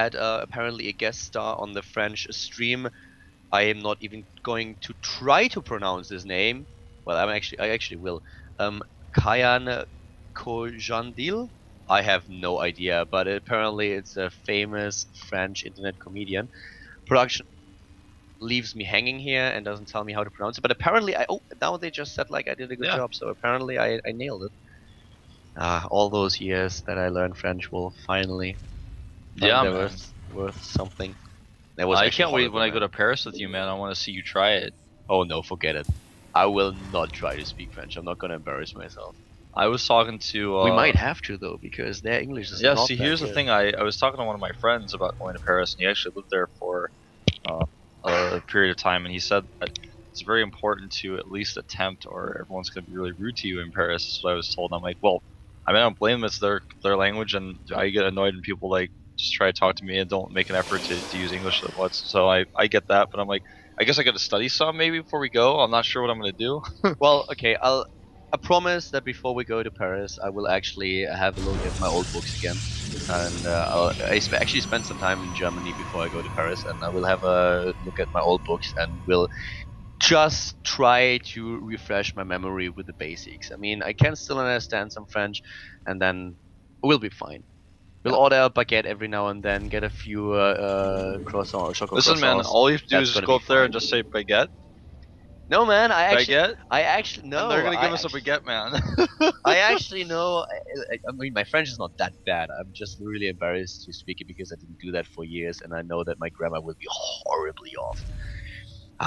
had apparently a guest star on the French stream. I am not even going to try to pronounce his name. Well, I actually will. Kayan Kojandil? I have no idea, but apparently it's a famous French internet comedian. Production leaves me hanging here and doesn't tell me how to pronounce it, but apparently now they just said like I did a good job, so apparently I nailed it. All those years that I learned French will finally worth something. That was I can't wait horrible, when I man. go to Paris with you, man. I want to see you try it. Oh no, forget it. I will not try to speak French. I'm not gonna embarrass myself. I was talking to... we might have to though, because their English is Yeah, not see, that here's the good. thing. I was talking to one of my friends about going to Paris, and he actually lived there for a period of time, and he said that it's very important to at least attempt, or everyone's going to be really rude to you in Paris. That's what I was told. And I'm like, well, I mean, I don't blame them. It's their language, and I get annoyed when people like just try to talk to me and don't make an effort to use English. So I get that, but I'm like, I guess I got to study some maybe before we go. I'm not sure what I'm going to do. Well, okay, I promise that before we go to Paris, I will actually have a look at my old books again, and I actually spent some time in Germany before I go to Paris, and I will have a look at my old books and will just try to refresh my memory with the basics. I mean, I can still understand some French, and then we'll be fine. We'll order a baguette every now and then, get a few croissants or chocolate Listen, man, croissants. all you have to do That's is gonna just go be up there fine. and just say baguette. No, man, I Baguette? actually no. And they're gonna give us a baguette, man. I actually know. I mean, my French is not that bad. I'm just really embarrassed to speak it because I didn't do that for years, and I know that my grammar will be horribly off.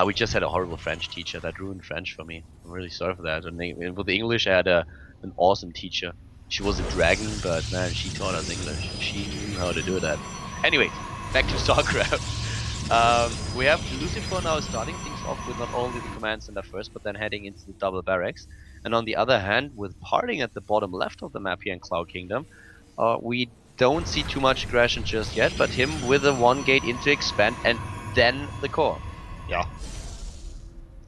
We just had a horrible French teacher that ruined French for me. I'm really sorry for that. And with the English, I had an awesome teacher. She was a dragon, but man, she taught us English. She knew how to do that. Anyways, back to Starcraft. We have LucifroN now starting things off with not only the command center first, but then heading into the double barracks. And on the other hand, with Parting at the bottom left of the map here in Cloud Kingdom, we don't see too much aggression just yet, but him with a 1 gate into expand and then the core. Yeah.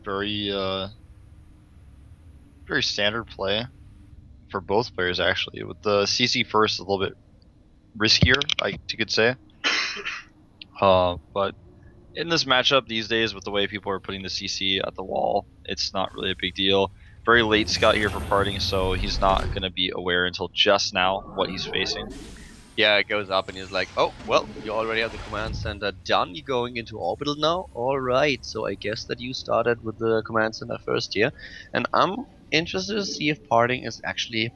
Very standard play for both players actually. With the CC first a little bit riskier, you could say. But in this matchup these days, with the way people are putting the CC at the wall, it's not really a big deal. Very late scout here for Parting, so he's not going to be aware until just now what he's facing. Yeah, it goes up and he's like, oh, well, you already have the command center done. You're going into orbital now? Alright, so I guess that you started with the command center first here. And I'm interested to see if Parting is actually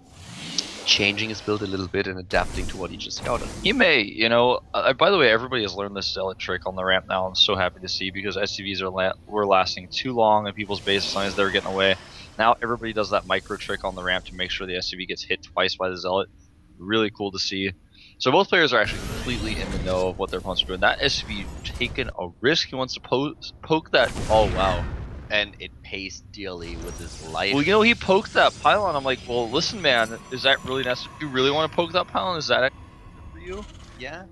changing his build a little bit and adapting to what he just scouted. He may, you know. By the way, everybody has learned this zealot trick on the ramp now. I'm so happy to see, because SCVs were lasting too long in people's base as long as they were getting away. Now everybody does that micro trick on the ramp to make sure the SCV gets hit twice by the zealot. Really cool to see. So both players are actually completely in the know of what their opponents are doing. That SCV taking a risk. He wants to poke that. Oh wow. And it pays dearly with his life. Well, you know, he poked that pylon. I'm like, well, listen, man, is that really necessary? Do you really want to poke that pylon? Is that good for you? Yeah.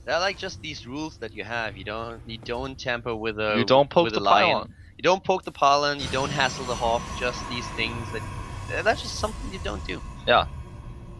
They're like just these rules that you have. You don't tamper with a. You don't poke the pylon. You don't poke the pylon. You don't hassle the Hoff. Just these things that's just something you don't do. Yeah.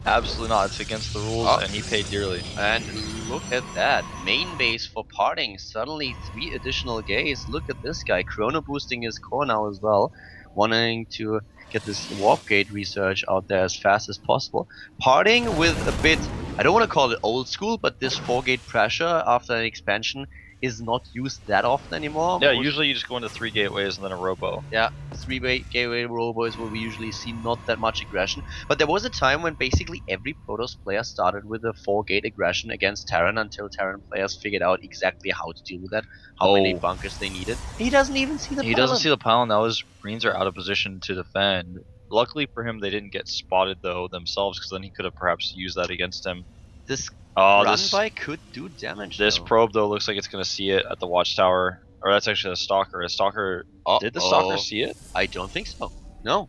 Absolutely not. It's against the rules, and he paid dearly. And look at that. Main base for Parting. Suddenly 3 additional gates. Look at this guy. Chrono boosting his core now as well. Wanting to get this warp gate research out there as fast as possible. Parting with a bit, I don't want to call it old school, but this 4 gate pressure after an expansion is not used that often anymore. Yeah, usually you just go into 3 gateways and then a robo. Yeah, 3 gateway robo is where we usually see not that much aggression. But there was a time when basically every Protoss player started with a 4 gate aggression against Terran until Terran players figured out exactly how to deal with that, how many bunkers they needed. He doesn't even see the pylon. He doesn't see the pylon. Now his Marines are out of position to defend. Luckily for him, they didn't get spotted though themselves, because then he could have perhaps used that against him. This run by could do damage. This probe though looks like it's gonna see it at the watchtower, or that's actually a stalker. A stalker. Did the stalker see it? I don't think so. No.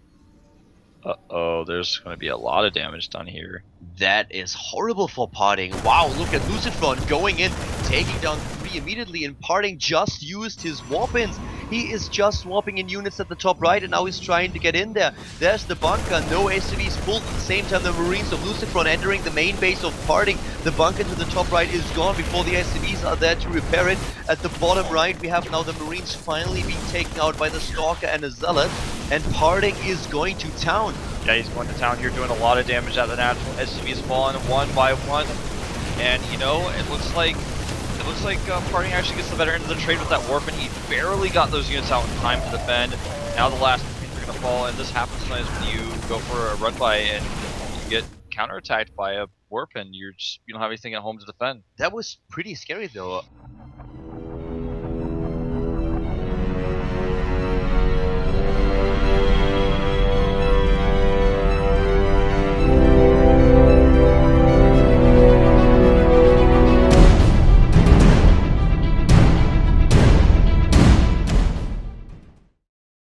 There's gonna be a lot of damage done here. That is horrible for Parting. Wow, look at LucifroN going in, taking down SCV immediately, and Parting just used his warp-ins. He is just warping in units at the top right, and now he's trying to get in there. There's the bunker, no SCVs pulled. At the same time, the Marines of LucifroN entering the main base of Parting. The bunker to the top right is gone before the SCVs are there to repair it. At the bottom right, we have now the Marines finally being taken out by the Stalker and a Zealot, and Parting is going to town. Yeah, he's going to town here, doing a lot of damage at the natural. SCV's falling one by one, and you know, it looks like Parting actually gets the better end of the trade with that warp, and he barely got those units out in time to defend. Now the last things are going to fall, and this happens sometimes when you go for a run by and you get counterattacked by a warp, and you don't have anything at home to defend. That was pretty scary though.